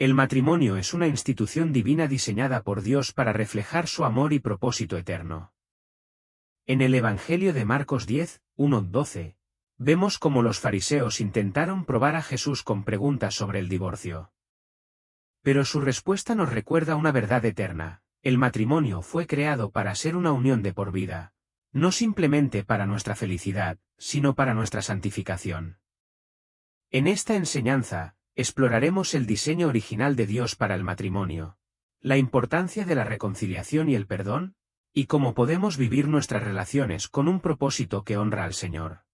El matrimonio es una institución divina diseñada por Dios para reflejar su amor y propósito eterno. En el Evangelio de Marcos 10, 1-12, vemos cómo los fariseos intentaron probar a Jesús con preguntas sobre el divorcio. Pero su respuesta nos recuerda una verdad eterna: el matrimonio fue creado para ser una unión de por vida, no simplemente para nuestra felicidad, sino para nuestra santificación. En esta enseñanza, exploraremos el diseño original de Dios para el matrimonio, la importancia de la reconciliación y el perdón, y cómo podemos vivir nuestras relaciones con un propósito que honra al Señor.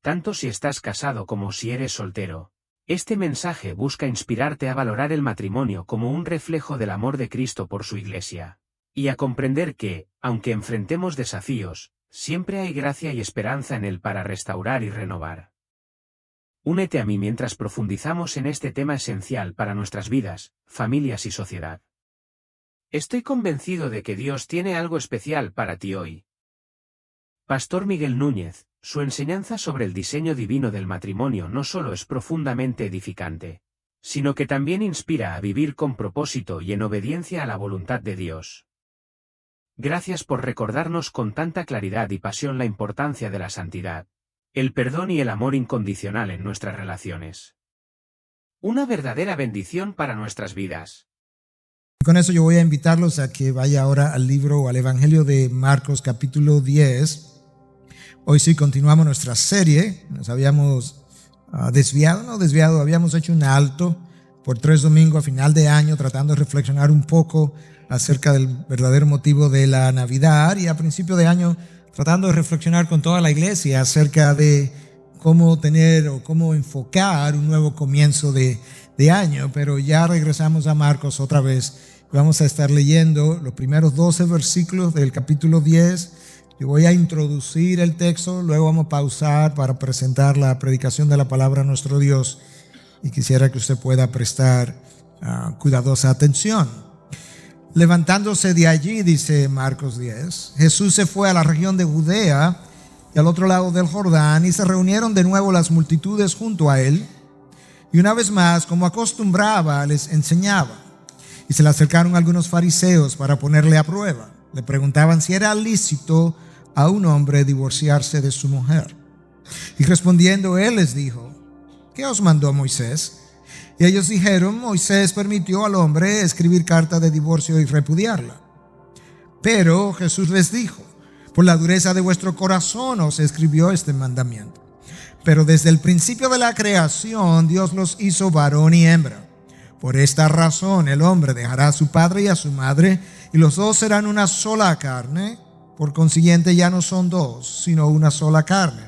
Tanto si estás casado como si eres soltero, este mensaje busca inspirarte a valorar el matrimonio como un reflejo del amor de Cristo por su Iglesia, y a comprender que, aunque enfrentemos desafíos, siempre hay gracia y esperanza en él para restaurar y renovar. Únete a mí mientras profundizamos en este tema esencial para nuestras vidas, familias y sociedad. Estoy convencido de que Dios tiene algo especial para ti hoy. Pastor Miguel Núñez, su enseñanza sobre el diseño divino del matrimonio no solo es profundamente edificante, sino que también inspira a vivir con propósito y en obediencia a la voluntad de Dios. Gracias por recordarnos con tanta claridad y pasión la importancia de la santidad, el perdón y el amor incondicional en nuestras relaciones. Una verdadera bendición para nuestras vidas. Con eso yo voy a invitarlos a que vaya ahora al libro o al Evangelio de Marcos capítulo 10. Hoy sí continuamos nuestra serie. Nos habíamos habíamos hecho un alto por 3 domingos a final de año tratando de reflexionar un poco acerca del verdadero motivo de la Navidad, y a principio de año tratando de reflexionar con toda la iglesia acerca de cómo tener o cómo enfocar un nuevo comienzo de año. Pero ya regresamos a Marcos otra vez. Vamos a estar leyendo los primeros 12 versículos del capítulo 10. Yo voy a introducir el texto, luego vamos a pausar para presentar la predicación de la palabra a nuestro Dios, y quisiera que usted pueda prestar cuidadosa atención. Levantándose de allí, dice Marcos 10, Jesús se fue a la región de Judea y al otro lado del Jordán, y se reunieron de nuevo las multitudes junto a él, y una vez más, como acostumbraba, les enseñaba. Y se le acercaron algunos fariseos para ponerle a prueba. Le preguntaban si era lícito a un hombre divorciarse de su mujer. Y respondiendo él les dijo: ¿qué os mandó Moisés? Y ellos dijeron: Moisés permitió al hombre escribir carta de divorcio y repudiarla. Pero Jesús les dijo: por la dureza de vuestro corazón os escribió este mandamiento. Pero desde el principio de la creación Dios los hizo varón y hembra. Por esta razón el hombre dejará a su padre y a su madre, y los dos serán una sola carne. Por consiguiente ya no son dos, sino una sola carne.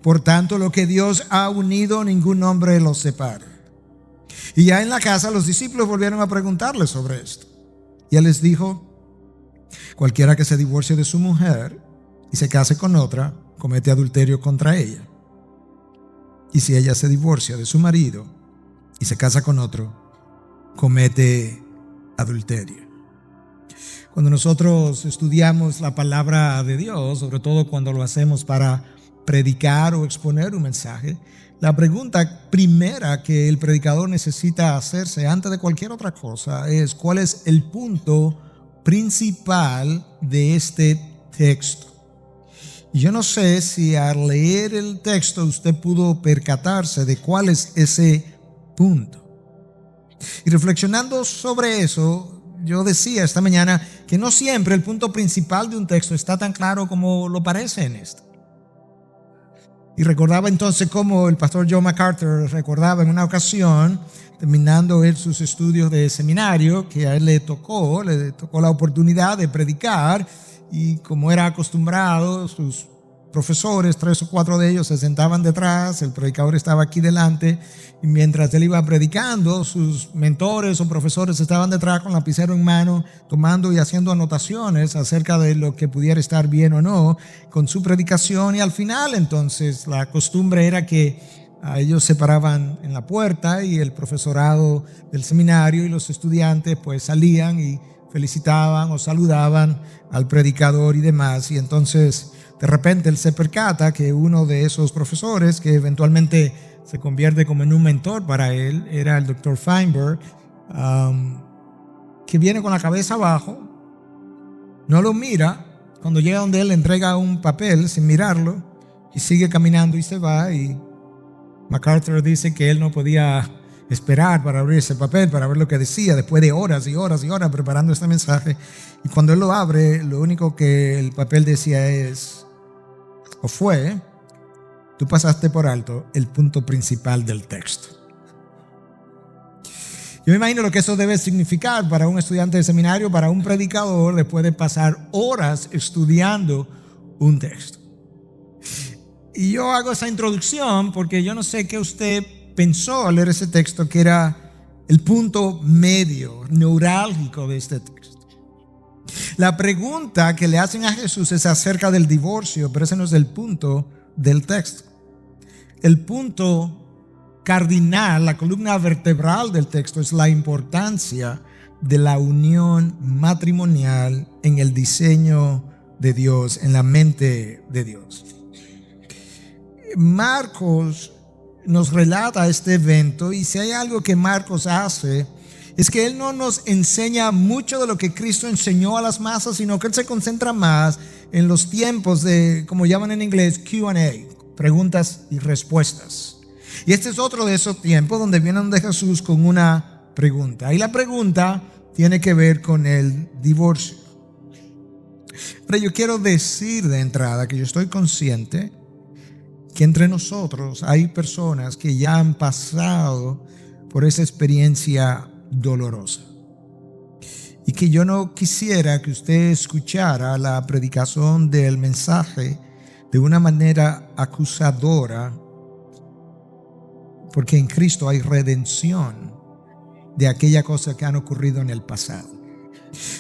Por tanto, lo que Dios ha unido, ningún hombre los separe. Y ya en la casa los discípulos volvieron a preguntarle sobre esto. Y él les dijo: cualquiera que se divorcie de su mujer y se case con otra, comete adulterio contra ella. Y si ella se divorcia de su marido y se casa con otro, comete adulterio. Cuando nosotros estudiamos la palabra de Dios, sobre todo cuando lo hacemos para predicar o exponer un mensaje, la pregunta primera que el predicador necesita hacerse antes de cualquier otra cosa es: ¿cuál es el punto principal de este texto? Y yo no sé si al leer el texto usted pudo percatarse de cuál es ese punto. Y reflexionando sobre eso, yo decía esta mañana que no siempre el punto principal de un texto está tan claro como lo parece en esto. Y recordaba entonces cómo el pastor John MacArthur recordaba en una ocasión, terminando él sus estudios de seminario, que a él le tocó la oportunidad de predicar, y como era acostumbrado, sus profesores, 3 o 4 de ellos se sentaban detrás, el predicador estaba aquí delante, y mientras él iba predicando, sus mentores o profesores estaban detrás con lapicero en mano, tomando y haciendo anotaciones acerca de lo que pudiera estar bien o no con su predicación. Y al final, entonces, la costumbre era que ellos se paraban en la puerta, y el profesorado del seminario y los estudiantes pues salían y felicitaban o saludaban al predicador y demás. Y entonces De repente él se percata que uno de esos profesores, que eventualmente se convierte como en un mentor para él, era el Dr. Feinberg, que viene con la cabeza abajo, no lo mira. Cuando llega donde él le entrega un papel sin mirarlo y sigue caminando y se va, y MacArthur dice que él no podía esperar para abrir ese papel, para ver lo que decía, después de horas y horas y horas preparando este mensaje. Y cuando él lo abre, lo único que el papel decía es, o fue, tú pasaste por alto el punto principal del texto. Yo me imagino lo que eso debe significar para un estudiante de seminario, para un predicador, después de pasar horas estudiando un texto. Y yo hago esa introducción porque yo no sé qué usted pensó al leer ese texto, que era el punto medio, neurálgico de este texto. La pregunta que le hacen a Jesús es acerca del divorcio, pero ese no es el punto del texto. El punto cardinal, la columna vertebral del texto, es la importancia de la unión matrimonial en el diseño de Dios, en la mente de Dios. Marcos nos relata este evento, y si hay algo que Marcos hace, es que él no nos enseña mucho de lo que Cristo enseñó a las masas, sino que él se concentra más en los tiempos de, como llaman en inglés, Q&A, preguntas y respuestas. Y este es otro de esos tiempos donde vienen de Jesús con una pregunta. Y la pregunta tiene que ver con el divorcio. Pero yo quiero decir de entrada que yo estoy consciente que entre nosotros hay personas que ya han pasado por esa experiencia dolorosa. Y que yo no quisiera que usted escuchara la predicación del mensaje de una manera acusadora, porque en Cristo hay redención de aquella cosa que han ocurrido en el pasado.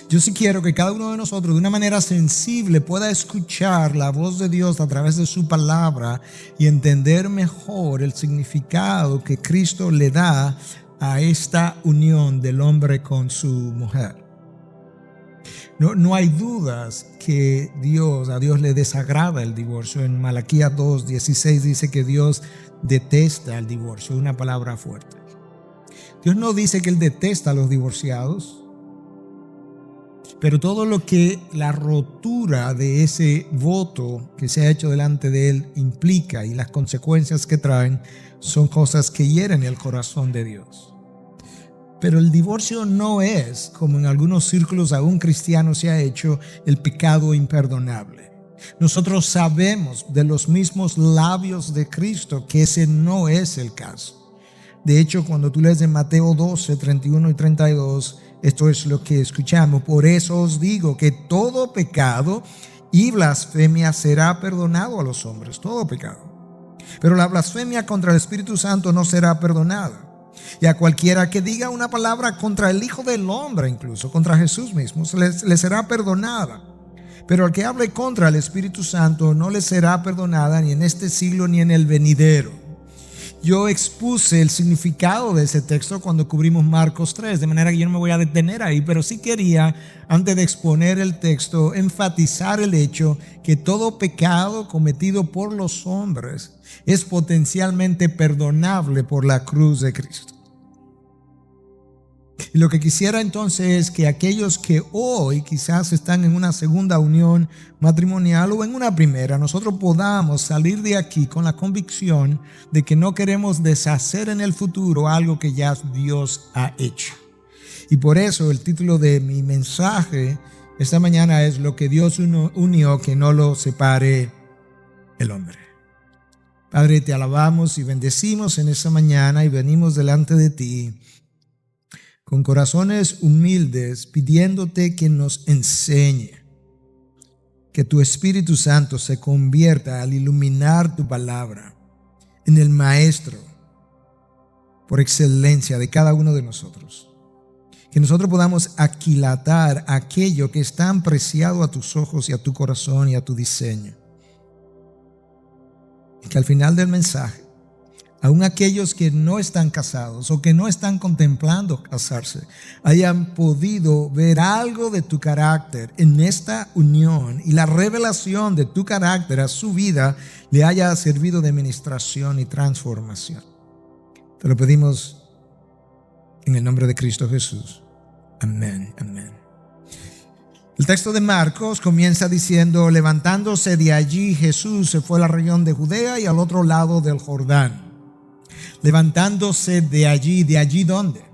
Yo sí quiero que cada uno de nosotros de una manera sensible pueda escuchar la voz de Dios a través de su palabra y entender mejor el significado que Cristo le da a esta unión del hombre con su mujer. No hay dudas que a Dios le desagrada el divorcio. En Malaquías 2:16 dice que Dios detesta el divorcio, una palabra fuerte. Dios no dice que Él detesta a los divorciados, pero todo lo que la rotura de ese voto que se ha hecho delante de Él implica y las consecuencias que traen son cosas que hieren el corazón de Dios. Pero el divorcio no es, como en algunos círculos aún cristianos se ha hecho, el pecado imperdonable. Nosotros sabemos de los mismos labios de Cristo que ese no es el caso. De hecho, cuando tú lees en Mateo 12, 31 y 32, esto es lo que escuchamos. Por eso os digo que todo pecado y blasfemia será perdonado a los hombres, todo pecado. Pero la blasfemia contra el Espíritu Santo no será perdonada. Y a cualquiera que diga una palabra contra el Hijo del Hombre, incluso contra Jesús mismo, le será perdonada. Pero al que hable contra el Espíritu Santo no le será perdonada ni en este siglo ni en el venidero. Yo expuse el significado de ese texto cuando cubrimos Marcos 3, de manera que yo no me voy a detener ahí, pero sí quería, antes de exponer el texto, enfatizar el hecho que todo pecado cometido por los hombres es potencialmente perdonable por la cruz de Cristo. Y lo que quisiera entonces es que aquellos que hoy quizás están en una segunda unión matrimonial o en una primera, nosotros podamos salir de aquí con la convicción de que no queremos deshacer en el futuro algo que ya Dios ha hecho. Y por eso el título de mi mensaje esta mañana es: lo que Dios unió, que no lo separe el hombre. Padre, te alabamos y bendecimos en esta mañana y venimos delante de ti con corazones humildes, pidiéndote que nos enseñe, que tu Espíritu Santo se convierta al iluminar tu palabra en el maestro por excelencia de cada uno de nosotros. Que nosotros podamos aquilatar aquello que es tan preciado a tus ojos y a tu corazón y a tu diseño. Y que al final del mensaje aun aquellos que no están casados o que no están contemplando casarse, hayan podido ver algo de tu carácter en esta unión y la revelación de tu carácter a su vida le haya servido de ministración y transformación. Te lo pedimos en el nombre de Cristo Jesús. Amén, amén. El texto de Marcos comienza diciendo: levantándose de allí, Jesús se fue a la región de Judea y al otro lado del Jordán. Levantándose de allí ¿dónde?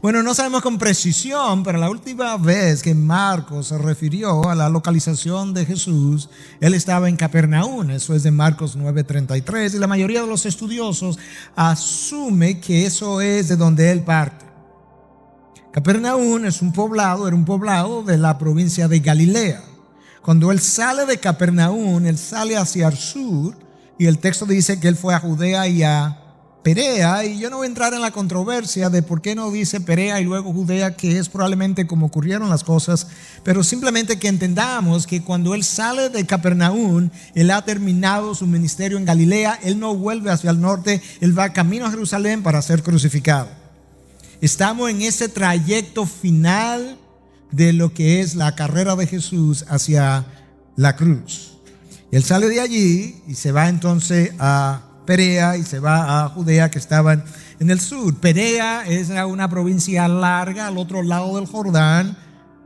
Bueno, no sabemos con precisión, pero la última vez que Marcos se refirió a la localización de Jesús, él estaba en Capernaum. Eso es de Marcos 9:33, y la mayoría de los estudiosos asume que eso es de donde él parte. Capernaum era un poblado de la provincia de Galilea. Cuando él sale de Capernaum, él sale hacia el sur, y el texto dice que él fue a Judea y a Perea, y yo no voy a entrar en la controversia de por qué no dice Perea y luego Judea, que es probablemente como ocurrieron las cosas, pero simplemente que entendamos que cuando él sale de Capernaum, él ha terminado su ministerio en Galilea, él no vuelve hacia el norte, él va camino a Jerusalén para ser crucificado. Estamos en ese trayecto final de lo que es la carrera de Jesús hacia la cruz. Él sale de allí y se va entonces a Perea y se va a Judea, que estaban en el sur. Perea es una provincia larga al otro lado del Jordán,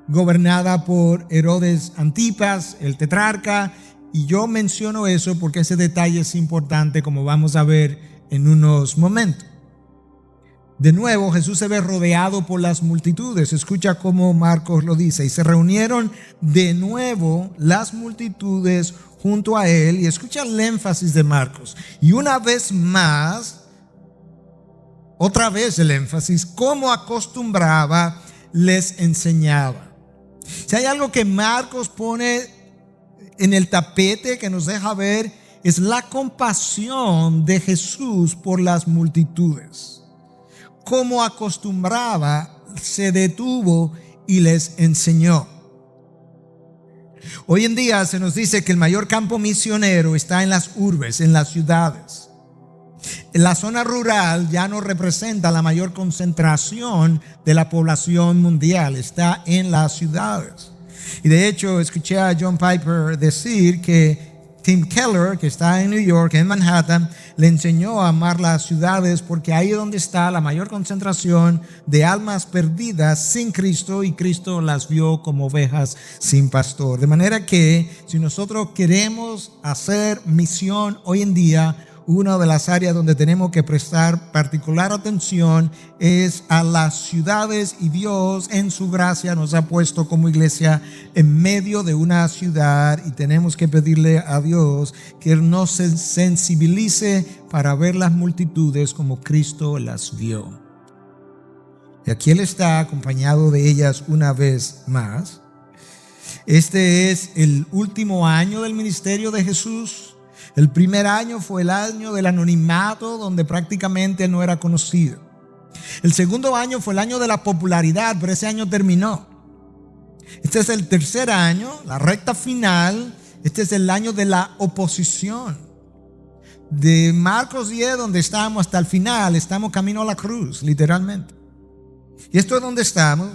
gobernada por Herodes Antipas, el tetrarca. Y yo menciono eso porque ese detalle es importante, como vamos a ver en unos momentos. De nuevo, Jesús se ve rodeado por las multitudes. Escucha cómo Marcos lo dice: y se reunieron de nuevo las multitudes junto a él. Y escucha el énfasis de Marcos. Y una vez más, otra vez el énfasis, como acostumbraba, les enseñaba. Si hay algo que Marcos pone en el tapete que nos deja ver, es la compasión de Jesús por las multitudes. Como acostumbraba, se detuvo y les enseñó. Hoy en día se nos dice que el mayor campo misionero está en las urbes, en las ciudades. La zona rural ya no representa la mayor concentración de la población mundial, está en las ciudades. Y de hecho escuché a John Piper decir que Tim Keller, que está en New York, en Manhattan, le enseñó a amar las ciudades porque ahí es donde está la mayor concentración de almas perdidas sin Cristo, y Cristo las vio como ovejas sin pastor. De manera que si nosotros queremos hacer misión hoy en día, una de las áreas donde tenemos que prestar particular atención es a las ciudades, y Dios en su gracia nos ha puesto como iglesia en medio de una ciudad, y tenemos que pedirle a Dios que nos sensibilice para ver las multitudes como Cristo las vio. Y aquí Él está acompañado de ellas una vez más. Este es el último año del ministerio de Jesús. El primer año fue el año del anonimato, donde prácticamente no era conocido. El segundo año fue el año de la popularidad, pero ese año terminó. Este es el tercer año, la recta final. Este es el año de la oposición. De Marcos 10, donde estamos, hasta el final, estamos camino a la cruz, literalmente. Y esto es donde estamos.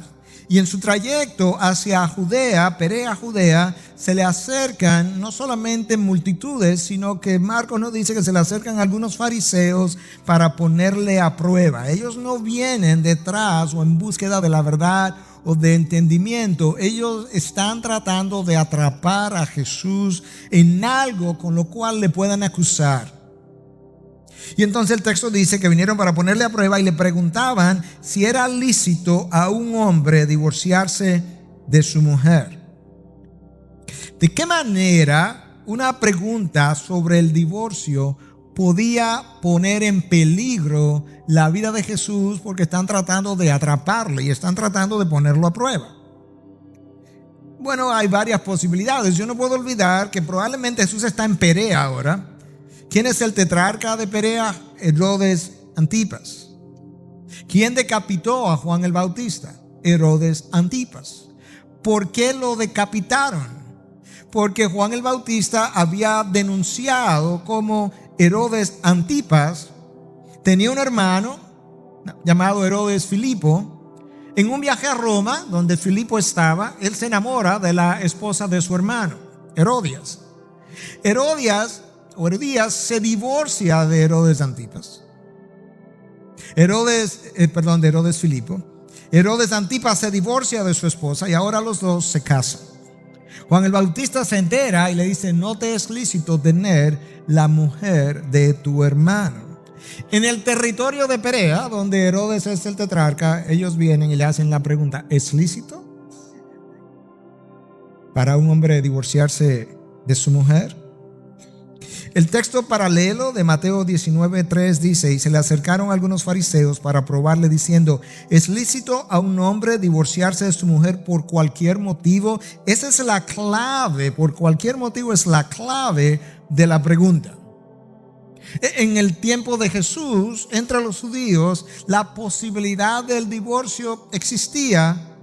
Y en su trayecto hacia Judea, Perea, Judea, se le acercan no solamente multitudes, sino que Marcos nos dice que se le acercan algunos fariseos para ponerle a prueba. Ellos no vienen detrás o en búsqueda de la verdad o de entendimiento. Ellos están tratando de atrapar a Jesús en algo con lo cual le puedan acusar. Y entonces el texto dice que vinieron para ponerle a prueba y le preguntaban si era lícito a un hombre divorciarse de su mujer. ¿De qué manera una pregunta sobre el divorcio podía poner en peligro la vida de Jesús? Porque están tratando de atraparle y están tratando de ponerlo a prueba. Bueno, hay varias posibilidades. Yo no puedo olvidar que probablemente Jesús está en Perea ahora. ¿Quién es el tetrarca de Perea? Herodes Antipas. ¿Quién decapitó a Juan el Bautista? Herodes Antipas. ¿Por qué lo decapitaron? Porque Juan el Bautista había denunciado cómo Herodes Antipas tenía un hermano llamado Herodes Filipo. En un viaje a Roma, donde Filipo estaba, él se enamora de la esposa de su hermano, Herodias. Herodías se divorcia de Herodes Antipas. De Herodes Filipo. Herodes Antipas se divorcia de su esposa y ahora los dos se casan. Juan el Bautista se entera y le dice: no te es lícito tener la mujer de tu hermano. En el territorio de Perea, donde Herodes es el tetrarca, ellos vienen y le hacen la pregunta: ¿es lícito para un hombre divorciarse de su mujer? El texto paralelo de Mateo 19:3 dice: y se le acercaron algunos fariseos para probarle, diciendo: ¿es lícito a un hombre divorciarse de su mujer por cualquier motivo? Esa es la clave, por cualquier motivo es la clave de la pregunta. En el tiempo de Jesús, entre los judíos, la posibilidad del divorcio existía,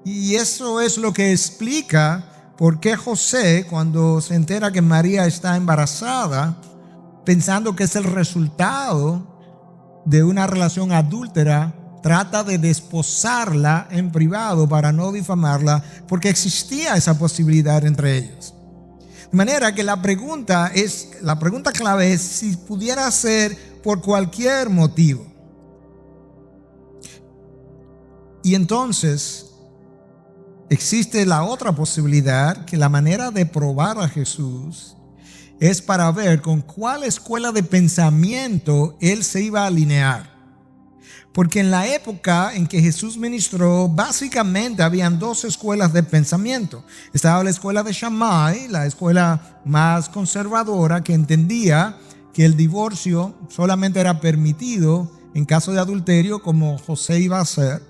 y eso es lo que explica por qué José, cuando se entera que María está embarazada, pensando que es el resultado de una relación adúltera, trata de desposarla en privado para no difamarla, porque existía esa posibilidad entre ellos. De manera que la pregunta clave es si pudiera ser por cualquier motivo. Y entonces existe la otra posibilidad, que la manera de probar a Jesús es para ver con cuál escuela de pensamiento él se iba a alinear. Porque en la época en que Jesús ministró, básicamente habían dos escuelas de pensamiento. Estaba la escuela de Shammai, la escuela más conservadora, que entendía que el divorcio solamente era permitido en caso de adulterio, como José iba a hacer.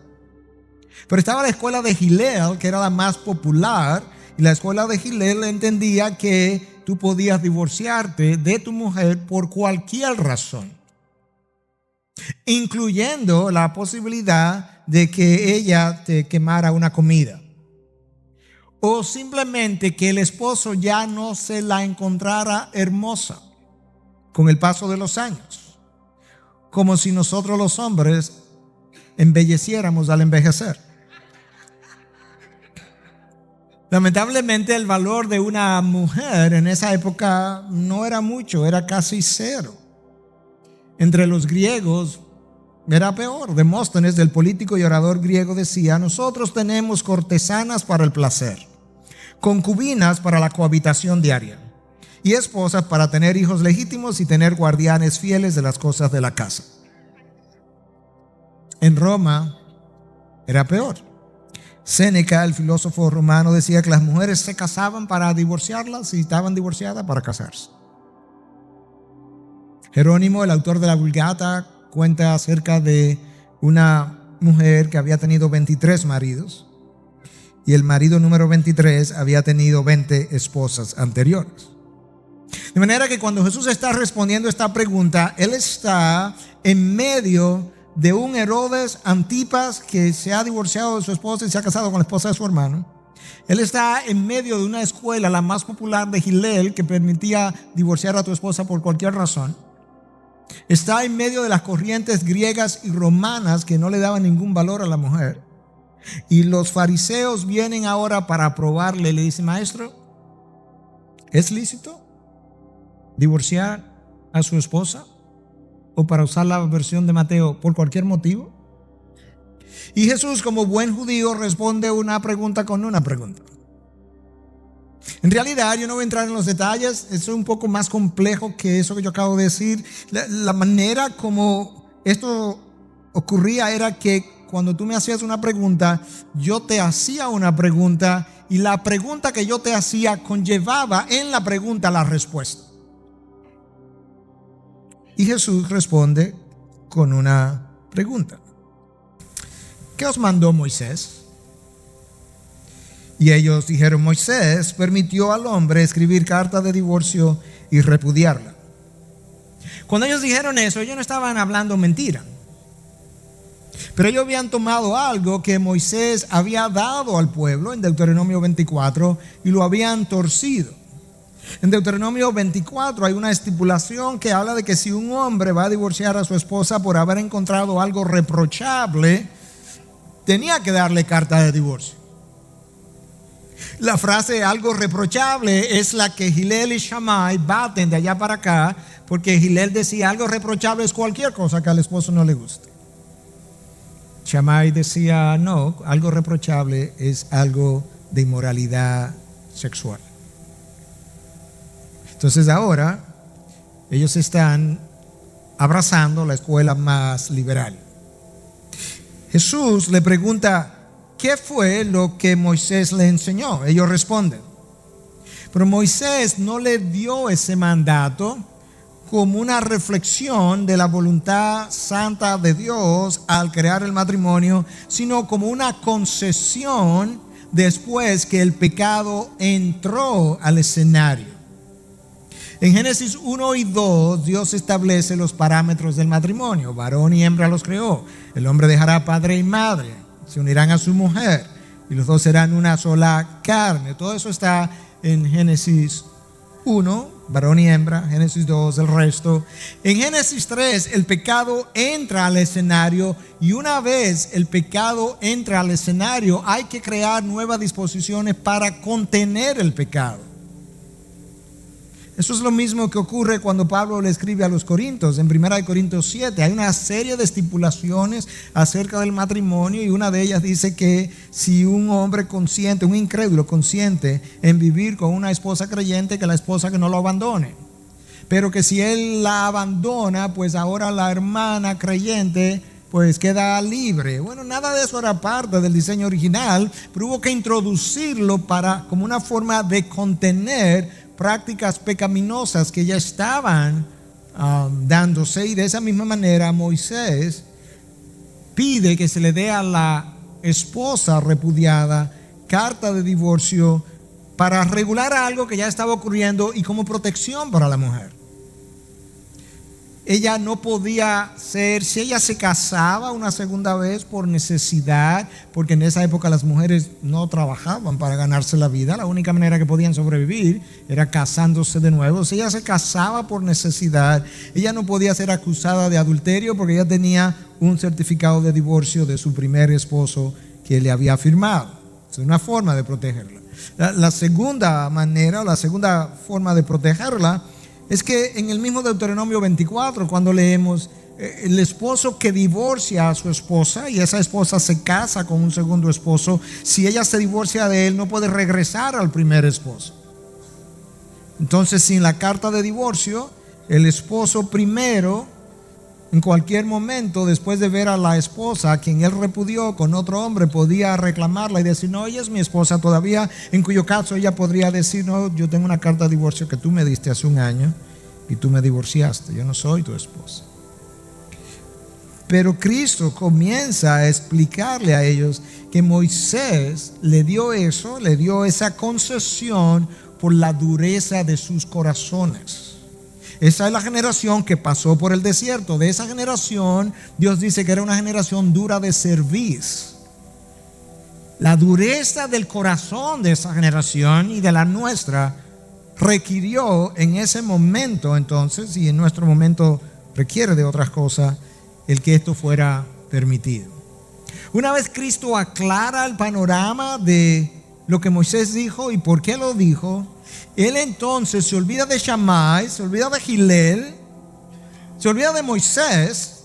Pero estaba la escuela de Hillel, que era la más popular, y la escuela de Hillel entendía que tú podías divorciarte de tu mujer por cualquier razón, incluyendo la posibilidad de que ella te quemara una comida, o simplemente que el esposo ya no se la encontrara hermosa con el paso de los años, como si nosotros los hombres embelleciéramos al envejecer. Lamentablemente, el valor de una mujer en esa época no era mucho, era casi cero. Entre los griegos era peor. Demóstenes, el político y orador griego, decía: nosotros tenemos cortesanas para el placer, concubinas para la cohabitación diaria, y esposas para tener hijos legítimos y tener guardianes fieles de las cosas de la casa. En Roma era peor. Séneca, el filósofo romano, decía que las mujeres se casaban para divorciarlas y estaban divorciadas para casarse. Jerónimo, el autor de la Vulgata, cuenta acerca de una mujer que había tenido 23 maridos, y el marido número 23 había tenido 20 esposas anteriores. De manera que cuando Jesús está respondiendo esta pregunta, él está en medio de un Herodes Antipas que se ha divorciado de su esposa y se ha casado con la esposa de su hermano. Él está en medio de una escuela, la más popular de Hillel, que permitía divorciar a tu esposa por cualquier razón. Está en medio de las corrientes griegas y romanas que no le daban ningún valor a la mujer. Y los fariseos vienen ahora para probarle. Le dicen: maestro, ¿es lícito divorciar a su esposa? O, para usar la versión de Mateo, por cualquier motivo. Y Jesús, como buen judío, responde una pregunta con una pregunta. En realidad, yo no voy a entrar en los detalles, eso es un poco más complejo que eso que yo acabo de decir. La manera como esto ocurría era que cuando tú me hacías una pregunta, yo te hacía una pregunta, y la pregunta que yo te hacía conllevaba en la pregunta la respuesta. Y Jesús responde con una pregunta: ¿qué os mandó Moisés? Y ellos dijeron: Moisés permitió al hombre escribir carta de divorcio y repudiarla. Cuando ellos dijeron eso, ellos no estaban hablando mentira, pero ellos habían tomado algo que Moisés había dado al pueblo en Deuteronomio 24 y lo habían torcido. En Deuteronomio 24 hay una estipulación que habla de que si un hombre va a divorciar a su esposa por haber encontrado algo reprochable, tenía que darle carta de divorcio. La frase algo reprochable es la que Hillel y Shammai baten de allá para acá, porque Hillel decía algo reprochable es cualquier cosa que al esposo no le guste. Shammai decía no, algo reprochable es algo de inmoralidad sexual. Entonces ahora ellos están abrazando la escuela más liberal. Jesús le pregunta, ¿qué fue lo que Moisés le enseñó? Ellos responden, pero Moisés no le dio ese mandato como una reflexión de la voluntad santa de Dios al crear el matrimonio, sino como una concesión después que el pecado entró al escenario. En Génesis 1 y 2, Dios establece los parámetros del matrimonio. Varón y hembra los creó. El hombre dejará padre y madre, se unirán a su mujer y los dos serán una sola carne. Todo eso está en Génesis 1, varón y hembra. Génesis 2, el resto. En Génesis 3, el pecado entra al escenario, y una vez el pecado entra al escenario, hay que crear nuevas disposiciones para contener el pecado. Eso es lo mismo que ocurre cuando Pablo le escribe a los Corintios. En 1 Corintios 7 hay una serie de estipulaciones acerca del matrimonio, y una de ellas dice que si un hombre consiente, un incrédulo consiente en vivir con una esposa creyente, que la esposa que no lo abandone. Pero que si él la abandona, pues ahora la hermana creyente pues queda libre. Bueno, nada de eso era parte del diseño original, pero hubo que introducirlo como una forma de contener prácticas pecaminosas que ya estaban dándose. Y de esa misma manera Moisés pide que se le dé a la esposa repudiada carta de divorcio para regular algo que ya estaba ocurriendo y como protección para la mujer. Ella no podía ser, si ella se casaba una segunda vez por necesidad, porque en esa época las mujeres no trabajaban para ganarse la vida, la única manera que podían sobrevivir era casándose de nuevo. Si ella se casaba por necesidad, ella no podía ser acusada de adulterio porque ella tenía un certificado de divorcio de su primer esposo que le había firmado. Es una forma de protegerla. La segunda manera, la segunda forma de protegerla es que en el mismo Deuteronomio 24, cuando leemos el esposo que divorcia a su esposa y esa esposa se casa con un segundo esposo, si ella se divorcia de él, no puede regresar al primer esposo. Entonces, sin la carta de divorcio, el esposo primero, en cualquier momento, después de ver a la esposa a quien él repudió con otro hombre, podía reclamarla y decir, no, ella es mi esposa todavía, en cuyo caso ella podría decir, no, yo tengo una carta de divorcio que tú me diste hace un año y tú me divorciaste, yo no soy tu esposa. Pero Cristo comienza a explicarle a ellos que Moisés le dio eso, le dio esa concesión por la dureza de sus corazones. Esa es la generación que pasó por el desierto. De esa generación, Dios dice que era una generación dura de cerviz. La dureza del corazón de esa generación y de la nuestra requirió en ese momento entonces, y en nuestro momento requiere de otras cosas, el que esto fuera permitido. Una vez Cristo aclara el panorama de lo que Moisés dijo y por qué lo dijo, él entonces se olvida de Shammai, se olvida de Hillel, se olvida de Moisés,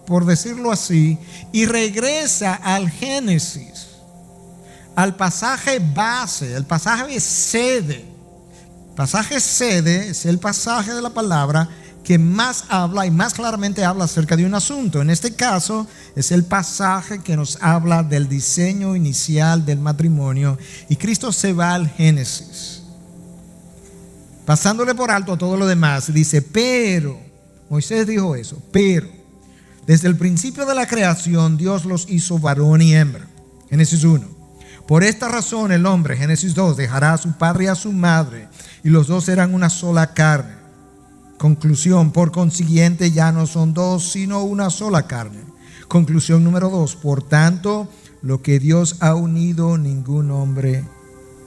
por decirlo así, y regresa al Génesis, al pasaje base, el pasaje sede. El pasaje sede es el pasaje de la palabra que más habla y más claramente habla acerca de un asunto. En este caso es el pasaje que nos habla del diseño inicial del matrimonio, y Cristo se va al Génesis, pasándole por alto a todo lo demás. Dice, pero, Moisés dijo eso, pero desde el principio de la creación Dios los hizo varón y hembra. Génesis 1. Por esta razón el hombre, Génesis 2, dejará a su padre y a su madre, y los dos serán una sola carne. Conclusión, por consiguiente ya no son dos, sino una sola carne. Conclusión número 2, por tanto, lo que Dios ha unido, ningún hombre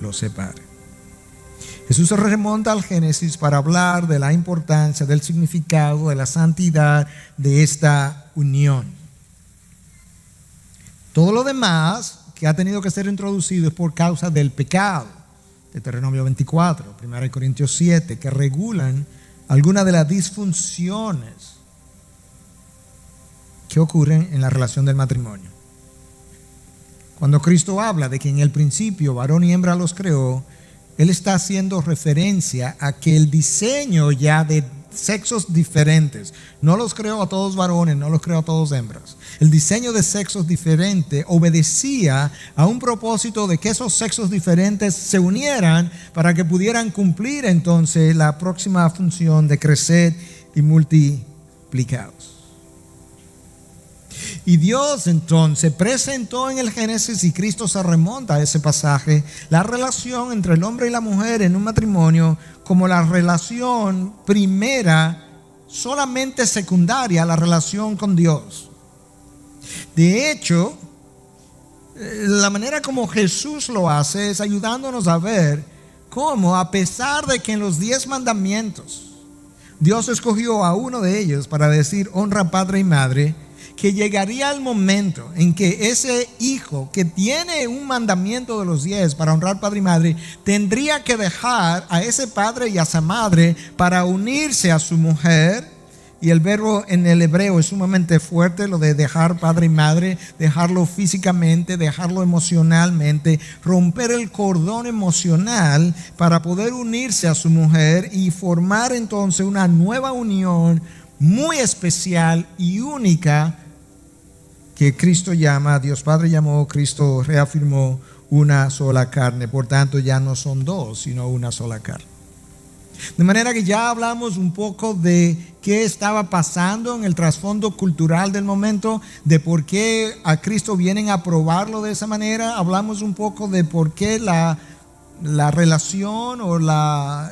lo separe. Jesús se remonta al Génesis para hablar de la importancia, del significado, de la santidad de esta unión. Todo lo demás que ha tenido que ser introducido es por causa del pecado. Deuteronomio 24, 1 Corintios 7, que regulan algunas de las disfunciones que ocurren en la relación del matrimonio. Cuando Cristo habla de que en el principio varón y hembra los creó, Él está haciendo referencia a que el diseño ya de sexos diferentes, no los creó a todos varones, no los creó a todos hembras. El diseño de sexos diferentes obedecía a un propósito de que esos sexos diferentes se unieran para que pudieran cumplir entonces la próxima función de crecer y multiplicados. Y Dios entonces presentó en el Génesis, y Cristo se remonta a ese pasaje, la relación entre el hombre y la mujer en un matrimonio como la relación primera, solamente secundaria a la relación con Dios. De hecho, la manera como Jesús lo hace es ayudándonos a ver cómo, a pesar de que en los 10 mandamientos Dios escogió a uno de ellos para decir honra a padre y madre, que llegaría el momento en que ese hijo que tiene un mandamiento de los 10 para honrar padre y madre, tendría que dejar a ese padre y a esa madre para unirse a su mujer. Y el verbo en el hebreo es sumamente fuerte, lo de dejar padre y madre, dejarlo físicamente, dejarlo emocionalmente, romper el cordón emocional para poder unirse a su mujer y formar entonces una nueva unión muy especial y única que Cristo llama, Dios Padre llamó, Cristo reafirmó una sola carne. Por tanto, ya no son dos, sino una sola carne. De manera que ya hablamos un poco de qué estaba pasando en el trasfondo cultural del momento, de por qué a Cristo vienen a probarlo de esa manera. Hablamos un poco de por qué la relación o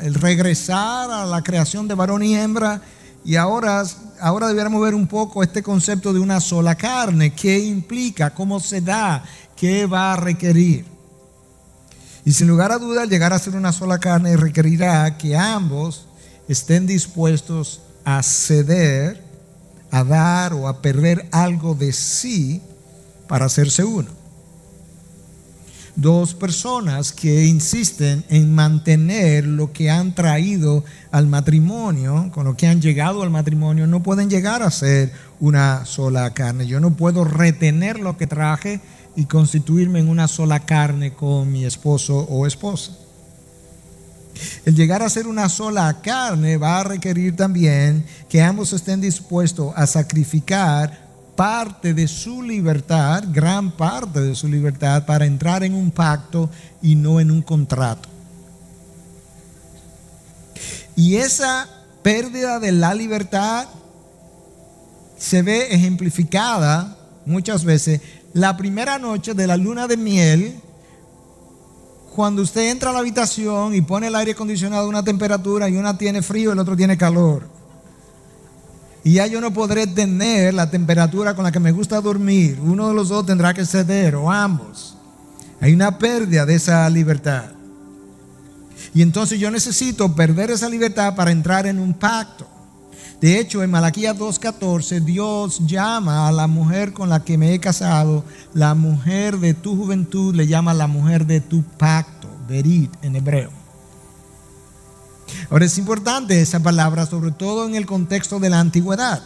el regresar a la creación de varón y hembra. Y ahora debiéramos ver un poco este concepto de una sola carne. ¿Qué implica? ¿Cómo se da? ¿Qué va a requerir? Y sin lugar a dudas, llegar a ser una sola carne requerirá que ambos estén dispuestos a ceder, a dar o a perder algo de sí para hacerse uno. Dos personas que insisten en mantener lo que han traído al matrimonio, con lo que han llegado al matrimonio, no pueden llegar a ser una sola carne. Yo no puedo retener lo que traje y constituirme en una sola carne con mi esposo o esposa. El llegar a ser una sola carne va a requerir también que ambos estén dispuestos a sacrificar parte de su libertad, gran parte de su libertad, para entrar en un pacto y no en un contrato. Y esa pérdida de la libertad se ve ejemplificada muchas veces la primera noche de la luna de miel, cuando usted entra a la habitación y pone el aire acondicionado a una temperatura y una tiene frío y el otro tiene calor. Y ya yo no podré tener la temperatura con la que me gusta dormir. Uno de los dos tendrá que ceder, o ambos. Hay una pérdida de esa libertad. Y entonces yo necesito perder esa libertad para entrar en un pacto. De hecho, en Malaquías 2:14, Dios llama a la mujer con la que me he casado, la mujer de tu juventud, le llama la mujer de tu pacto, berit en hebreo. Ahora, es importante esa palabra, sobre todo en el contexto de la antigüedad.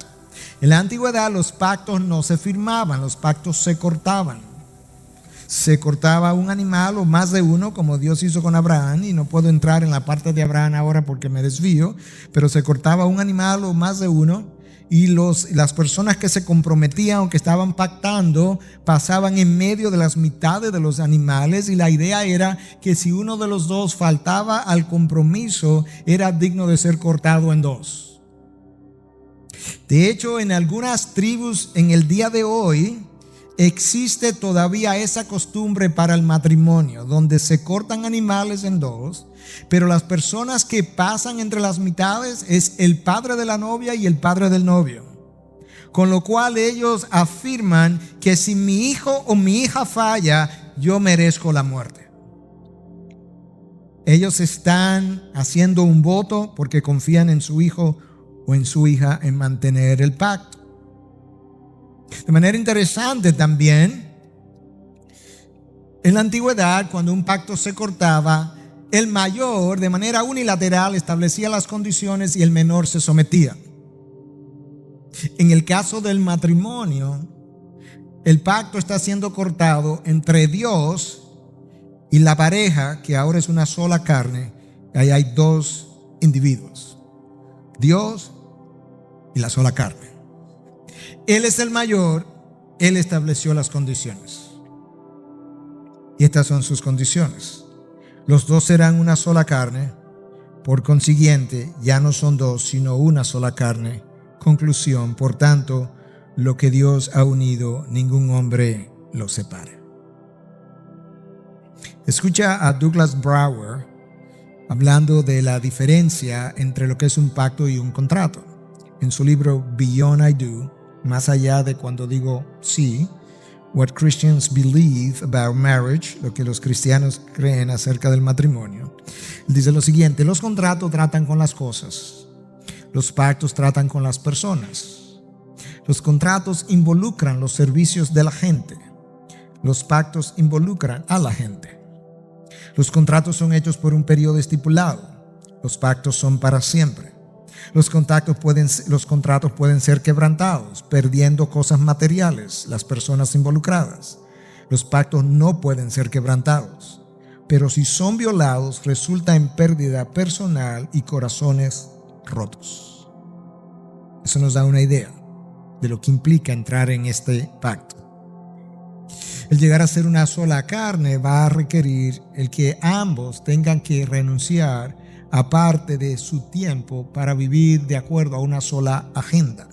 En la antigüedad los pactos no se firmaban, los pactos se cortaban. Se cortaba un animal o más de uno, como Dios hizo con Abraham, y no puedo entrar en la parte de Abraham ahora porque me desvío, pero se cortaba un animal o más de uno, y las personas que se comprometían o que estaban pactando pasaban en medio de las mitades de los animales, y la idea era que si uno de los dos faltaba al compromiso, era digno de ser cortado en dos. De hecho, en algunas tribus en el día de hoy existe todavía esa costumbre para el matrimonio, donde se cortan animales en dos, pero las personas que pasan entre las mitades es el padre de la novia y el padre del novio. Con lo cual ellos afirman que si mi hijo o mi hija falla, yo merezco la muerte. Ellos están haciendo un voto porque confían en su hijo o en su hija en mantener el pacto. De manera interesante también, en la antigüedad, cuando un pacto se cortaba, el mayor de manera unilateral establecía las condiciones y el menor se sometía. En el caso del matrimonio, el pacto está siendo cortado entre Dios y la pareja, que ahora es una sola carne. Ahí hay dos individuos, Dios y la sola carne. Él es el mayor, Él estableció las condiciones. Y estas son sus condiciones. Los dos serán una sola carne, por consiguiente, ya no son dos, sino una sola carne. Conclusión, por tanto, lo que Dios ha unido, ningún hombre lo separa. Escucha a Douglas Brower hablando de la diferencia entre lo que es un pacto y un contrato. En su libro Beyond I Do, más allá de cuando digo sí, What Christians Believe About Marriage, lo que los cristianos creen acerca del matrimonio, él dice lo siguiente: los contratos tratan con las cosas, los pactos tratan con las personas. Los contratos involucran los servicios de la gente, los pactos involucran a la gente. Los contratos son hechos por un periodo estipulado. Los pactos son para siempre. Los contratos pueden ser quebrantados, perdiendo cosas materiales, las personas involucradas. Los pactos no pueden ser quebrantados, pero si son violados, resulta en pérdida personal y corazones rotos. Eso nos da una idea de lo que implica entrar en este pacto. El llegar a ser una sola carne va a requerir el que ambos tengan que renunciar a parte de su tiempo para vivir de acuerdo a una sola agenda.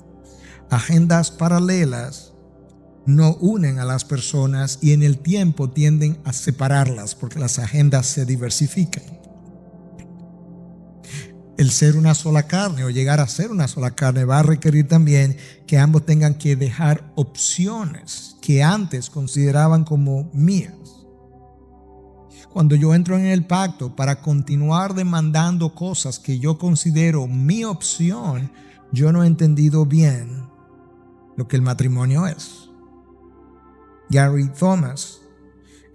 Agendas paralelas no unen a las personas y en el tiempo tienden a separarlas porque las agendas se diversifican. El ser una sola carne o llegar a ser una sola carne va a requerir también que ambos tengan que dejar opciones que antes consideraban como mías. Cuando yo entro en el pacto para continuar demandando cosas que yo considero mi opción, yo no he entendido bien lo que el matrimonio es. Gary Thomas,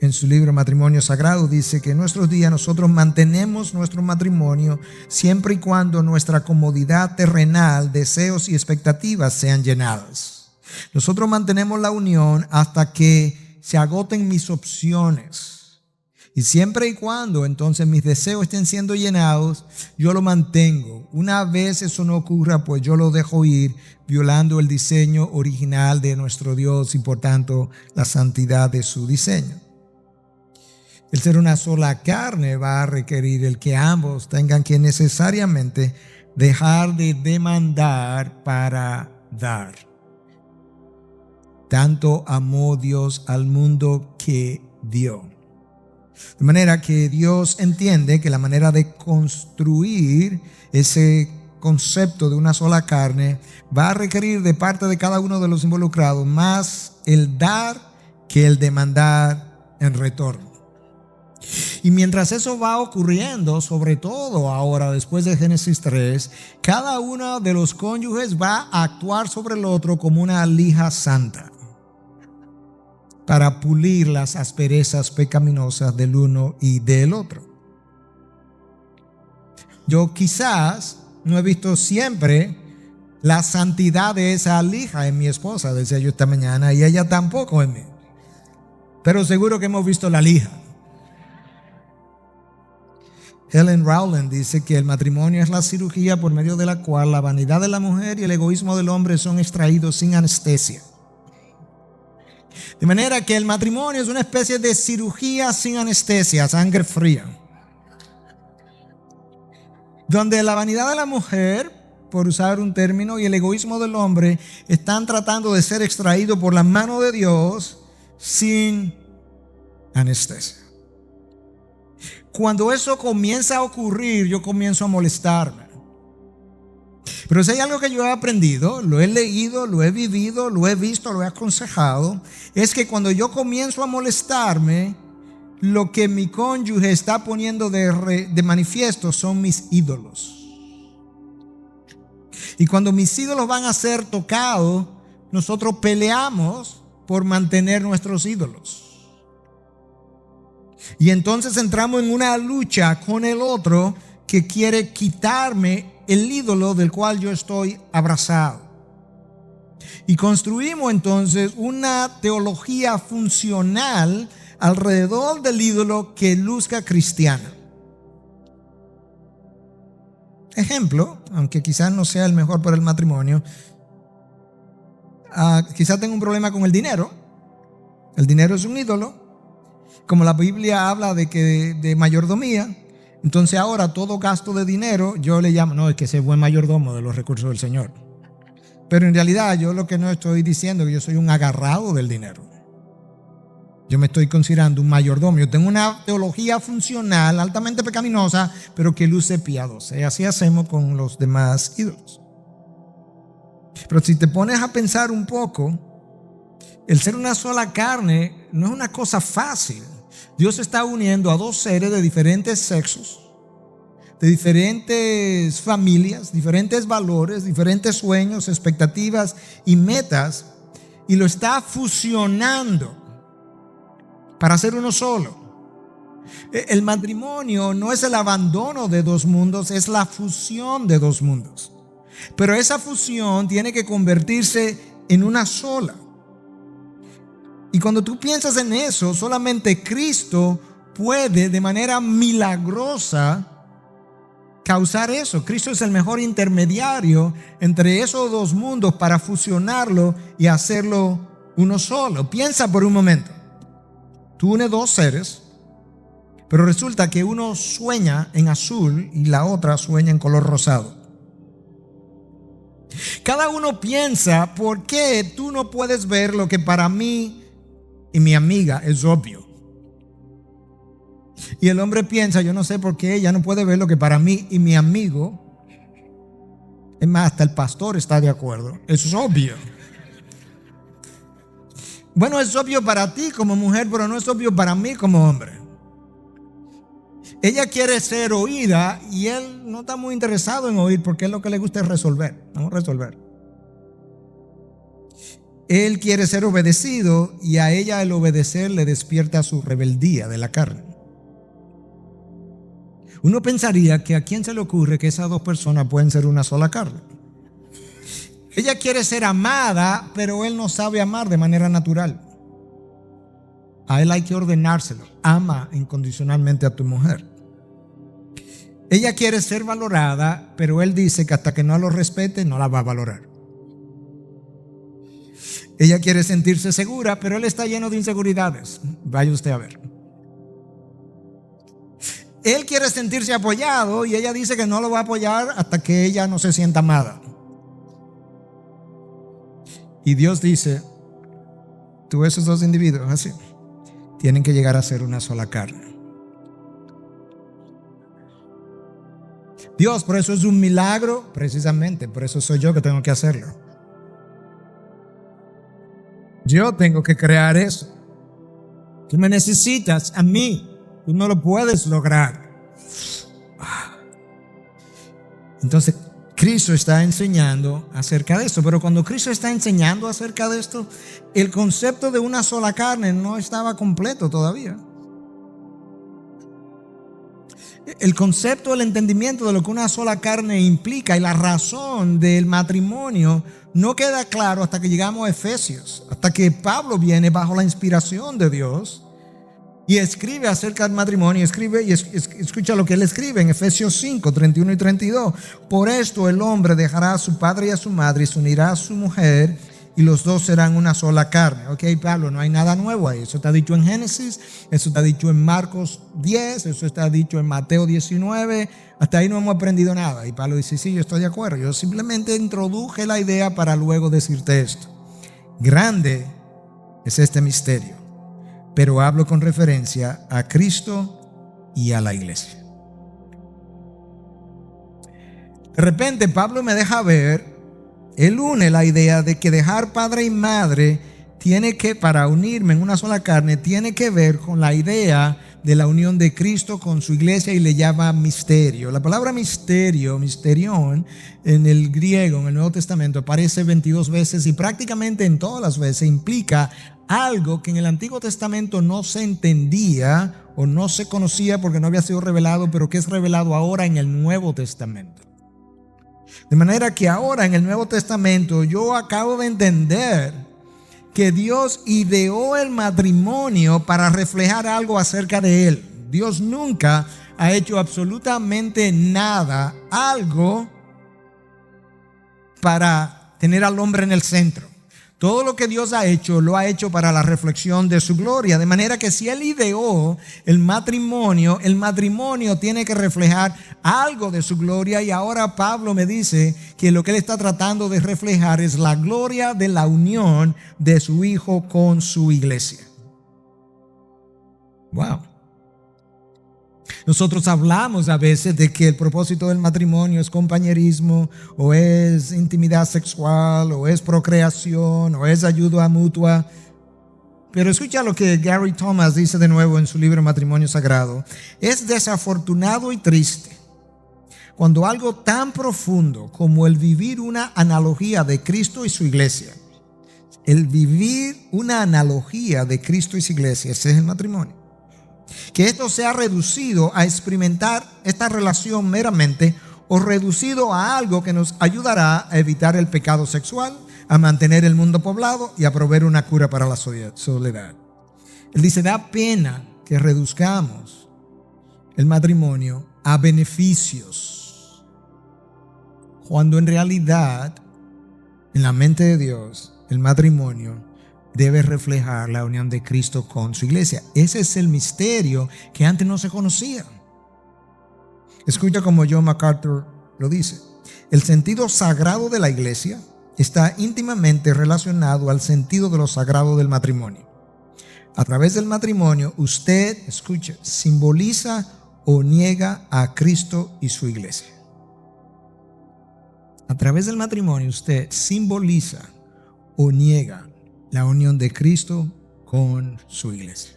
en su libro Matrimonio Sagrado, dice que en nuestros días nosotros mantenemos nuestro matrimonio siempre y cuando nuestra comodidad terrenal, deseos y expectativas sean llenadas. Nosotros mantenemos la unión hasta que se agoten mis opciones. Y siempre y cuando entonces mis deseos estén siendo llenados, yo lo mantengo. Una vez eso no ocurra, pues yo lo dejo ir, violando el diseño original de nuestro Dios y por tanto la santidad de su diseño. El ser una sola carne va a requerir el que ambos tengan que necesariamente dejar de demandar para dar. Tanto amó Dios al mundo que dio. De manera que Dios entiende que la manera de construir ese concepto de una sola carne va a requerir de parte de cada uno de los involucrados más el dar que el demandar en retorno. Y mientras eso va ocurriendo, sobre todo ahora después de Génesis 3, cada uno de los cónyuges va a actuar sobre el otro como una lija santa para pulir las asperezas pecaminosas del uno y del otro. Yo quizás no he visto siempre la santidad de esa lija en mi esposa, decía yo esta mañana, y ella tampoco en mí. Pero seguro que hemos visto la lija. Helen Rowland dice que el matrimonio es la cirugía por medio de la cual la vanidad de la mujer y el egoísmo del hombre son extraídos sin anestesia. De manera que el matrimonio es una especie de cirugía sin anestesia, sangre fría, donde la vanidad de la mujer, por usar un término, y el egoísmo del hombre están tratando de ser extraídos por la mano de Dios sin anestesia. Cuando eso comienza a ocurrir, yo comienzo a molestarme. Pero si hay algo que yo he aprendido, lo he leído, lo he vivido, lo he visto, lo he aconsejado, es que cuando yo comienzo a molestarme, lo que mi cónyuge está poniendo de manifiesto son mis ídolos. Y cuando mis ídolos van a ser tocados, nosotros peleamos por mantener nuestros ídolos. Y entonces entramos en una lucha con el otro que quiere quitarme el ídolo del cual yo estoy abrazado. Y construimos entonces una teología funcional alrededor del ídolo que luzca cristiana. Ejemplo, aunque quizás no sea el mejor para el matrimonio, quizás tengo un problema con el dinero. El dinero es un ídolo. Como la Biblia habla de mayordomía, entonces ahora todo gasto de dinero yo le llamo, no, es que ese es buen mayordomo de los recursos del Señor. Pero en realidad yo lo que no estoy diciendo es que yo soy un agarrado del dinero. Yo me estoy considerando un mayordomo. Yo tengo una teología funcional altamente pecaminosa, pero que luce piadosa. Y así hacemos con los demás ídolos. Pero si te pones a pensar un poco, el ser una sola carne no es una cosa fácil. Dios está uniendo a dos seres de diferentes sexos, de diferentes familias, diferentes valores, diferentes sueños, expectativas y metas, y lo está fusionando para hacer uno solo. El matrimonio no es el abandono de dos mundos, es la fusión de dos mundos. Pero esa fusión tiene que convertirse en una sola. Y cuando tú piensas en eso, solamente Cristo puede de manera milagrosa causar eso. Cristo es el mejor intermediario entre esos dos mundos para fusionarlo y hacerlo uno solo. Piensa por un momento. Tú unes dos seres, pero resulta que uno sueña en azul y la otra sueña en color rosado. Cada uno piensa, ¿por qué tú no puedes ver lo que para mí y mi amiga es obvio? Y el hombre piensa, yo no sé por qué ella no puede ver lo que para mí y mi amigo, es más, hasta el pastor está de acuerdo. Eso es obvio. Bueno, es obvio para ti como mujer, pero no es obvio para mí como hombre. Ella quiere ser oída y él no está muy interesado en oír porque es lo que le gusta es resolver. Vamos a resolver. Él quiere ser obedecido y a ella el obedecer le despierta su rebeldía de la carne. Uno pensaría que a quién se le ocurre que esas dos personas pueden ser una sola carne. Ella quiere ser amada, pero él no sabe amar de manera natural. A él hay que ordenárselo. Ama incondicionalmente a tu mujer. Ella quiere ser valorada, pero él dice que hasta que no lo respete, no la va a valorar. Ella quiere sentirse segura, pero él está lleno de inseguridades. Vaya usted a ver. Él quiere sentirse apoyado y ella dice que no lo va a apoyar hasta que ella no se sienta amada. Y Dios dice, tú esos dos individuos así, tienen que llegar a ser una sola carne. Dios, por eso es un milagro, precisamente, por eso soy yo que tengo que hacerlo. Yo tengo que crear eso. Tú me necesitas a mí, tú no lo puedes lograr. Entonces, Cristo está enseñando acerca de esto, pero cuando Cristo está enseñando acerca de esto, el concepto de una sola carne no estaba completo todavía. El concepto, el entendimiento de lo que una sola carne implica y la razón del matrimonio no queda claro hasta que llegamos a Efesios, hasta que Pablo viene bajo la inspiración de Dios y escribe acerca del matrimonio, escribe y escucha lo que él escribe en Efesios 5, 31 y 32. Por esto el hombre dejará a su padre y a su madre y se unirá a su mujer y los dos serán una sola carne. Ok, Pablo, no hay nada nuevo ahí. Eso está dicho en Génesis, eso está dicho en Marcos 10, eso está dicho en Mateo 19. Hasta ahí no hemos aprendido nada. Y Pablo dice, sí, yo estoy de acuerdo. Yo simplemente introduje la idea para luego decirte esto. Grande es este misterio, pero hablo con referencia a Cristo y a la iglesia. De repente Pablo me deja ver, él une la idea de que dejar padre y madre para unirme en una sola carne, tiene que ver con la idea de la unión de Cristo con su iglesia, y le llama misterio. La palabra misterio, misterión, en el griego, en el Nuevo Testamento, aparece 22 veces, y prácticamente en todas las veces implica algo que en el Antiguo Testamento no se entendía o no se conocía porque no había sido revelado, pero que es revelado ahora en el Nuevo Testamento. De manera que ahora en el Nuevo Testamento yo acabo de entender que Dios ideó el matrimonio para reflejar algo acerca de Él. Dios nunca ha hecho absolutamente nada, algo para tener al hombre en el centro. Todo lo que Dios ha hecho, lo ha hecho para la reflexión de su gloria. De manera que si Él ideó el matrimonio tiene que reflejar algo de su gloria. Y ahora Pablo me dice que lo que Él está tratando de reflejar es la gloria de la unión de su Hijo con su iglesia. Wow. Nosotros hablamos a veces de que el propósito del matrimonio es compañerismo, o es intimidad sexual, o es procreación, o es ayuda mutua. Pero escucha lo que Gary Thomas dice de nuevo en su libro Matrimonio Sagrado. Es desafortunado y triste cuando algo tan profundo como el vivir una analogía de Cristo y su iglesia, el vivir una analogía de Cristo y su iglesia, ese es el matrimonio, que esto se ha reducido a experimentar esta relación meramente, o reducido a algo que nos ayudará a evitar el pecado sexual, a mantener el mundo poblado y a proveer una cura para la soledad. Él dice, da pena que reduzcamos el matrimonio a beneficios, cuando en realidad, en la mente de Dios, el matrimonio debe reflejar la unión de Cristo con su iglesia. Ese es el misterio que antes no se conocía. Escucha como John MacArthur lo dice. El sentido sagrado de la iglesia está íntimamente relacionado al sentido de lo sagrado del matrimonio. A través del matrimonio, usted, escucha, simboliza o niega a Cristo y su iglesia. A través del matrimonio, usted simboliza o niega la unión de Cristo con su iglesia.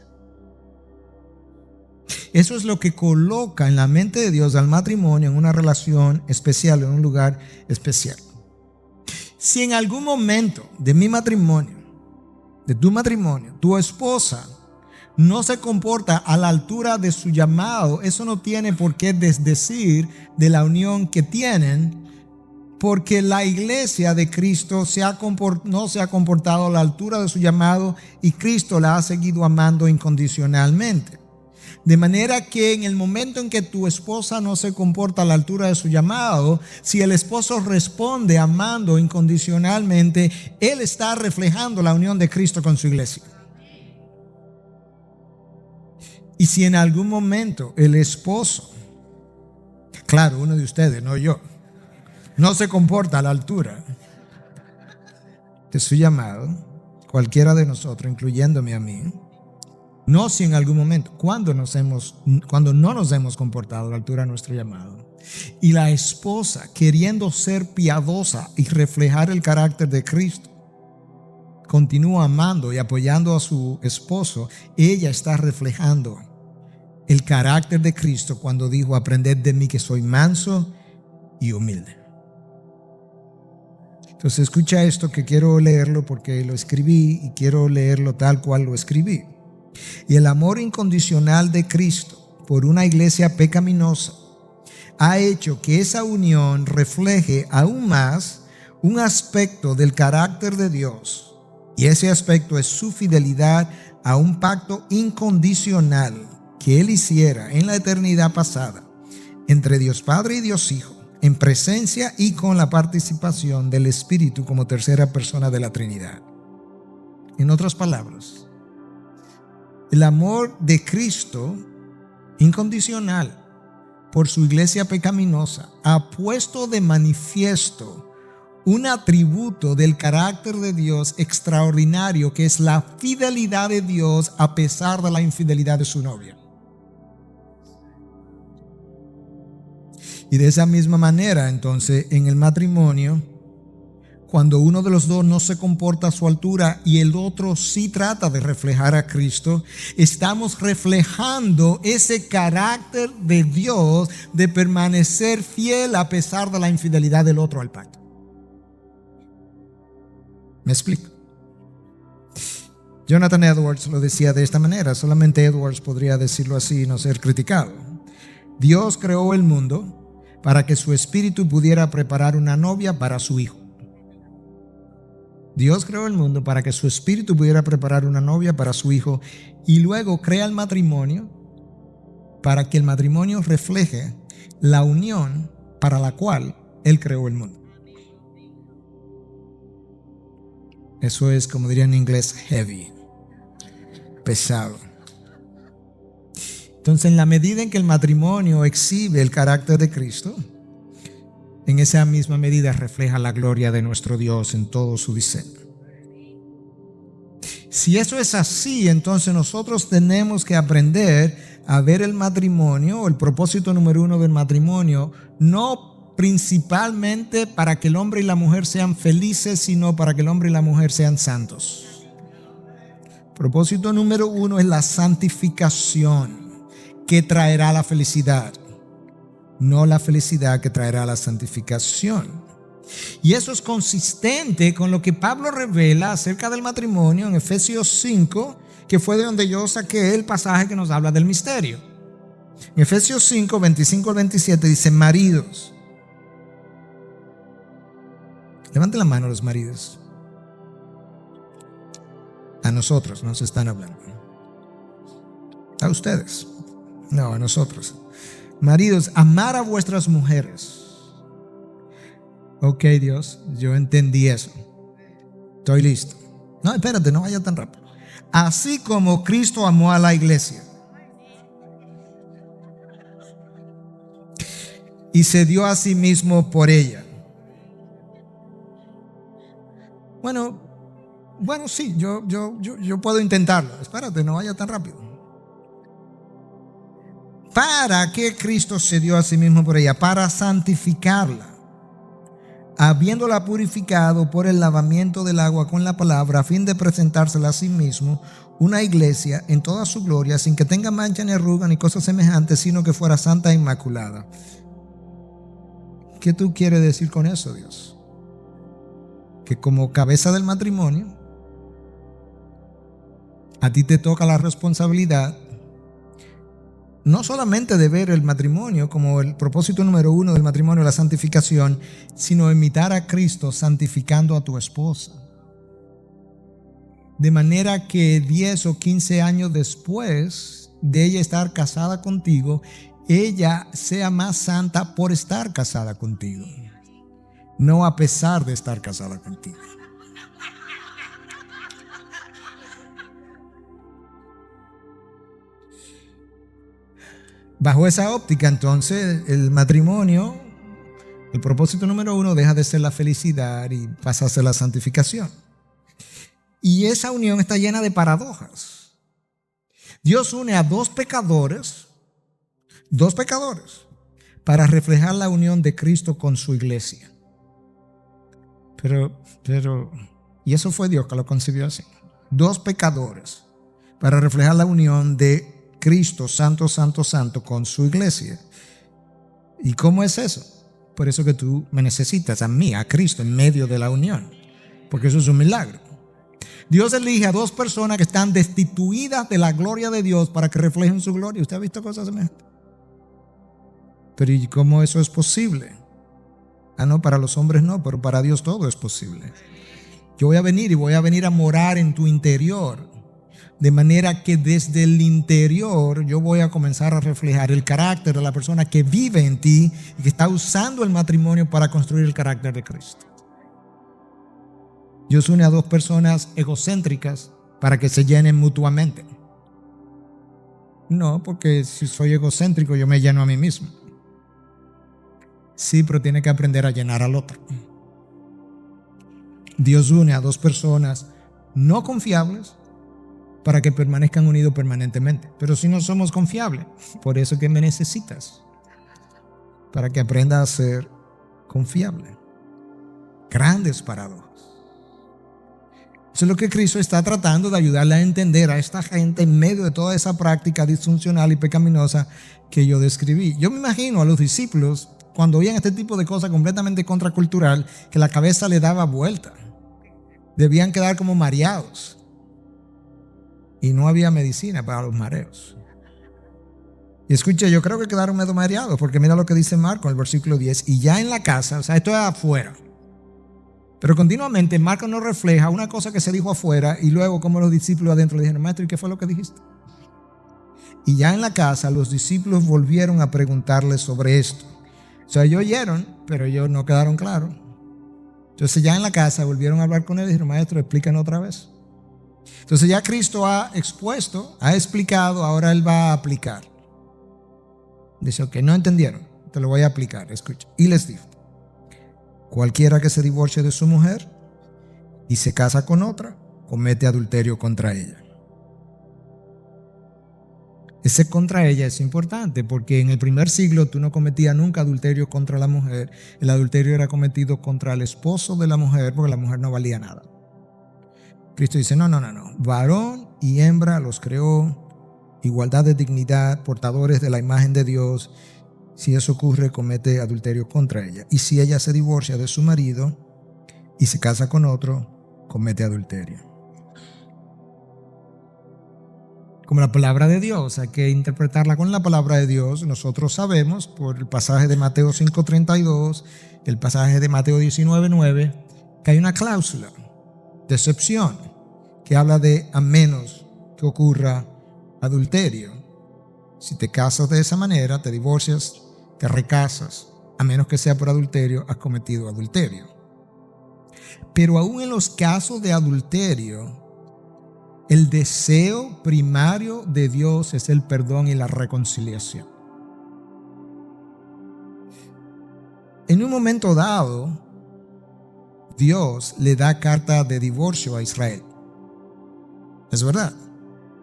Eso es lo que coloca en la mente de Dios al matrimonio en una relación especial, en un lugar especial. Si en algún momento de mi matrimonio, de tu matrimonio, tu esposa no se comporta a la altura de su llamado, eso no tiene por qué desdecir de la unión que tienen, porque la iglesia de Cristo no se ha comportado a la altura de su llamado, y Cristo la ha seguido amando incondicionalmente. De manera que en el momento en que tu esposa no se comporta a la altura de su llamado, si el esposo responde amando incondicionalmente, él está reflejando la unión de Cristo con su iglesia. Y si en algún momento el esposo, claro, uno de ustedes, no yo, no se comporta a la altura de su llamado, cualquiera de nosotros, incluyéndome a mí, no si en algún momento, cuando no nos hemos comportado a la altura de nuestro llamado, y la esposa, queriendo ser piadosa y reflejar el carácter de Cristo, continúa amando y apoyando a su esposo, ella está reflejando el carácter de Cristo cuando dijo: aprended de mí que soy manso y humilde. Entonces escucha esto, que quiero leerlo porque lo escribí y quiero leerlo tal cual lo escribí. Y el amor incondicional de Cristo por una iglesia pecaminosa ha hecho que esa unión refleje aún más un aspecto del carácter de Dios, y ese aspecto es su fidelidad a un pacto incondicional que Él hiciera en la eternidad pasada entre Dios Padre y Dios Hijo, en presencia y con la participación del Espíritu como tercera persona de la Trinidad. En otras palabras, el amor de Cristo incondicional por su iglesia pecaminosa ha puesto de manifiesto un atributo del carácter de Dios extraordinario, que es la fidelidad de Dios a pesar de la infidelidad de su novia. Y de esa misma manera, entonces, en el matrimonio, cuando uno de los dos no se comporta a su altura y el otro sí trata de reflejar a Cristo, estamos reflejando ese carácter de Dios de permanecer fiel a pesar de la infidelidad del otro al pacto. ¿Me explico? Jonathan Edwards lo decía de esta manera, solamente Edwards podría decirlo así y no ser criticado. Dios creó el mundo para que su espíritu pudiera preparar una novia para su hijo. Dios creó el mundo para que su espíritu pudiera preparar una novia para su hijo y luego crea el matrimonio para que el matrimonio refleje la unión para la cual Él creó el mundo. Eso es, como diría en inglés, heavy, pesado. Entonces, en la medida en que el matrimonio exhibe el carácter de Cristo, en esa misma medida refleja la gloria de nuestro Dios en todo su diseño. Si eso es así, entonces nosotros tenemos que aprender a ver el matrimonio, o el propósito número uno del matrimonio, no principalmente para que el hombre y la mujer sean felices, sino para que el hombre y la mujer sean santos. Propósito número uno es la santificación, que traerá la felicidad, no la felicidad que traerá la santificación. Y eso es consistente con lo que Pablo revela acerca del matrimonio en Efesios 5, que fue de donde yo saqué el pasaje que nos habla del misterio. En Efesios 5, 25 al 27 dice: maridos. Levanten la mano los maridos. A nosotros nos están hablando. A ustedes. No, a nosotros. Maridos, amar a vuestras mujeres. Ok, Dios, yo entendí eso. Estoy listo. No, espérate, no vaya tan rápido. Así como Cristo amó a la iglesia y se dio a sí mismo por ella. Bueno, sí, yo puedo intentarlo. Espérate, no vaya tan rápido. ¿Para qué Cristo se dio a sí mismo por ella? Para santificarla, habiéndola purificado por el lavamiento del agua con la palabra, a fin de presentársela a sí mismo una iglesia en toda su gloria, sin que tenga mancha ni arruga ni cosas semejantes, sino que fuera santa e inmaculada. ¿Qué tú quieres decir con eso, Dios? Que como cabeza del matrimonio, a ti te toca la responsabilidad no solamente de ver el matrimonio como el propósito número uno del matrimonio, la santificación, sino imitar a Cristo santificando a tu esposa. De manera que 10 o 15 años después de ella estar casada contigo, ella sea más santa por estar casada contigo, no a pesar de estar casada contigo. Bajo esa óptica, entonces, el matrimonio, el propósito número uno, deja de ser la felicidad y pasa a ser la santificación. Y esa unión está llena de paradojas. Dios une a dos pecadores, para reflejar la unión de Cristo con su iglesia. Pero, y eso fue Dios que lo concibió así. Dos pecadores para reflejar la unión de Cristo, santo, santo, santo, con su iglesia. ¿Y cómo es eso? Por eso que tú me necesitas a mí, a Cristo, en medio de la unión. Porque eso es un milagro. Dios elige a dos personas que están destituidas de la gloria de Dios para que reflejen su gloria. ¿Usted ha visto cosas semejantes? Pero ¿y cómo eso es posible? No, para los hombres no, pero para Dios todo es posible. Yo voy a venir a morar en tu interior. De manera que desde el interior yo voy a comenzar a reflejar el carácter de la persona que vive en ti y que está usando el matrimonio para construir el carácter de Cristo. Dios une a dos personas egocéntricas para que se llenen mutuamente. No, porque si soy egocéntrico yo me lleno a mí mismo. Sí, pero tiene que aprender a llenar al otro. Dios une a dos personas no confiables para que permanezcan unidos permanentemente. Pero si no somos confiables, por eso que me necesitas, para que aprenda a ser confiable. Grandes paradojas. Eso es lo que Cristo está tratando de ayudarle a entender a esta gente en medio de toda esa práctica disfuncional y pecaminosa que yo describí. Yo me imagino a los discípulos cuando oían este tipo de cosas completamente contracultural, que la cabeza le daba vuelta. Debían quedar como mareados. Y no había medicina para los mareos. Y escucha, yo creo que quedaron medio mareados, porque mira lo que dice Marcos en el versículo 10. Y ya en la casa, o sea, esto es afuera. Pero continuamente Marcos nos refleja una cosa que se dijo afuera y luego como los discípulos adentro le dijeron, maestro, ¿y qué fue lo que dijiste? Y ya en la casa los discípulos volvieron a preguntarle sobre esto. O sea, ellos oyeron, pero ellos no quedaron claros. Entonces ya en la casa volvieron a hablar con él y dijeron, maestro, explícanos otra vez. Entonces ya Cristo ha expuesto, ha explicado, ahora él va a aplicar. Dice, ok, no entendieron, te lo voy a aplicar, escucha. Y les dijo, cualquiera que se divorcie de su mujer y se casa con otra, comete adulterio contra ella. Ese contra ella es importante porque en el primer siglo tú no cometías nunca adulterio contra la mujer. El adulterio era cometido contra el esposo de la mujer porque la mujer no valía nada. Cristo dice, no. Varón y hembra los creó, igualdad de dignidad, portadores de la imagen de Dios. Si eso ocurre, comete adulterio contra ella. Y si ella se divorcia de su marido y se casa con otro, comete adulterio. Como la palabra de Dios, hay que interpretarla con la palabra de Dios. Nosotros sabemos por el pasaje de Mateo 5:32, el pasaje de Mateo 19:9, que hay una cláusula de excepción que habla de a menos que ocurra adulterio. Si te casas de esa manera, te divorcias, te recasas, a menos que sea por adulterio, has cometido adulterio. Pero aún en los casos de adulterio, el deseo primario de Dios es el perdón y la reconciliación. En un momento dado, Dios le da carta de divorcio a Israel. Es verdad.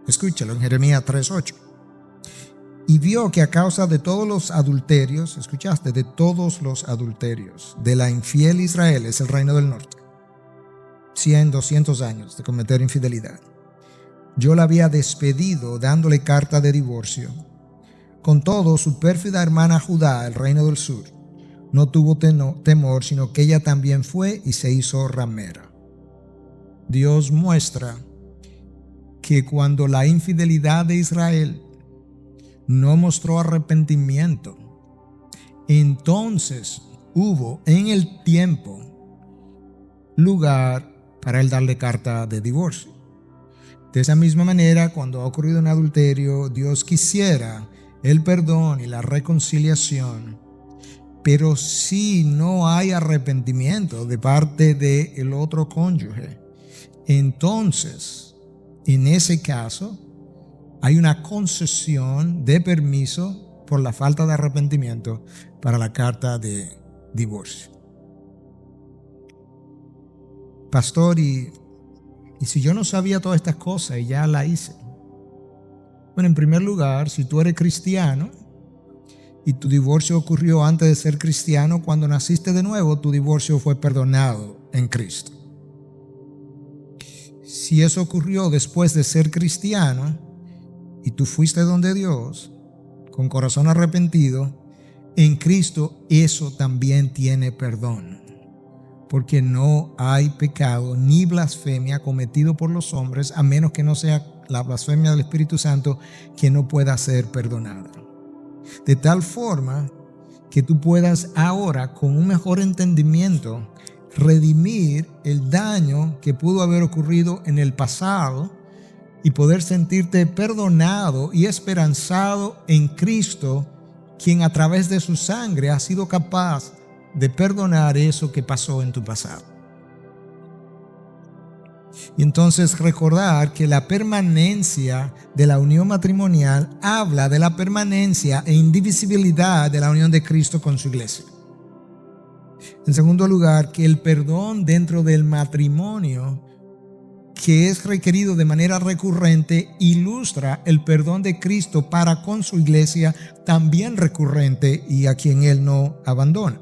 Escúchalo en Jeremías 3:8. Y vio que a causa de todos los adulterios, escuchaste, de todos los adulterios de la infiel Israel, es el reino del norte, 100, 200 años de cometer infidelidad, yo la había despedido dándole carta de divorcio. Con todo, su pérfida hermana Judá, el reino del sur, no tuvo temor, sino que ella también fue y se hizo ramera. Dios muestra que cuando la infidelidad de Israel no mostró arrepentimiento, entonces hubo en el tiempo lugar para él darle carta de divorcio. De esa misma manera, cuando ha ocurrido un adulterio, Dios quisiera el perdón y la reconciliación, pero si no hay arrepentimiento de parte del otro cónyuge, entonces, en ese caso, hay una concesión de permiso por la falta de arrepentimiento para la carta de divorcio. Pastor, y si yo no sabía todas estas cosas y ya la hice. Bueno, en primer lugar, si tú eres cristiano y tu divorcio ocurrió antes de ser cristiano, cuando naciste de nuevo, tu divorcio fue perdonado en Cristo. Si eso ocurrió después de ser cristiano y tú fuiste donde Dios con corazón arrepentido, en Cristo eso también tiene perdón. Porque no hay pecado ni blasfemia cometido por los hombres, a menos que no sea la blasfemia del Espíritu Santo, que no pueda ser perdonada. De tal forma que tú puedas ahora, con un mejor entendimiento, redimir el daño que pudo haber ocurrido en el pasado y poder sentirte perdonado y esperanzado en Cristo, quien a través de su sangre ha sido capaz de perdonar eso que pasó en tu pasado. Y entonces recordar que la permanencia de la unión matrimonial habla de la permanencia e indivisibilidad de la unión de Cristo con su iglesia. En segundo lugar, que el perdón dentro del matrimonio, que es requerido de manera recurrente, ilustra el perdón de Cristo para con su iglesia, también recurrente y a quien Él no abandona.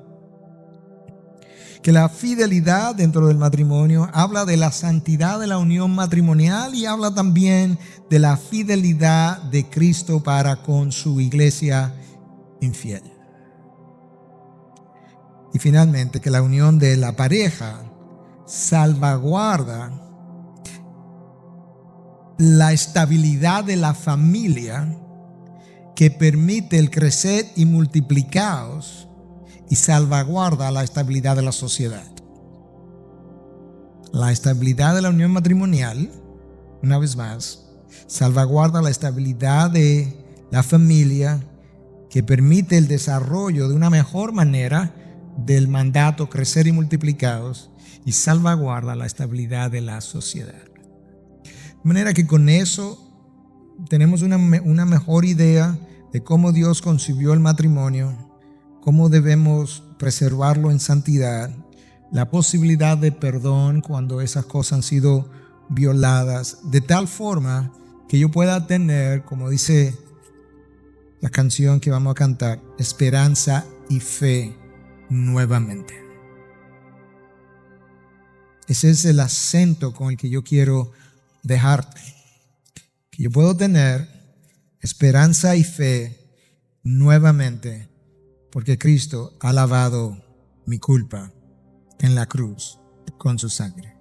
que la fidelidad dentro del matrimonio habla de la santidad de la unión matrimonial y habla también de la fidelidad de Cristo para con su iglesia infiel. Y finalmente, que la unión de la pareja salvaguarda la estabilidad de la familia, que permite el crecer y multiplicaos, y salvaguarda la estabilidad de la sociedad. La estabilidad de la unión matrimonial, una vez más, salvaguarda la estabilidad de la familia, que permite el desarrollo de una mejor manera del mandato crecer y multiplicados, y salvaguarda la estabilidad de la sociedad. De manera que con eso tenemos una mejor idea de cómo Dios concibió el matrimonio, cómo debemos preservarlo en santidad, la posibilidad de perdón cuando esas cosas han sido violadas, de tal forma que yo pueda tener, como dice la canción que vamos a cantar, esperanza y fe nuevamente. Ese es el acento con el que yo quiero dejarte, que yo puedo tener esperanza y fe nuevamente, porque Cristo ha lavado mi culpa en la cruz con su sangre.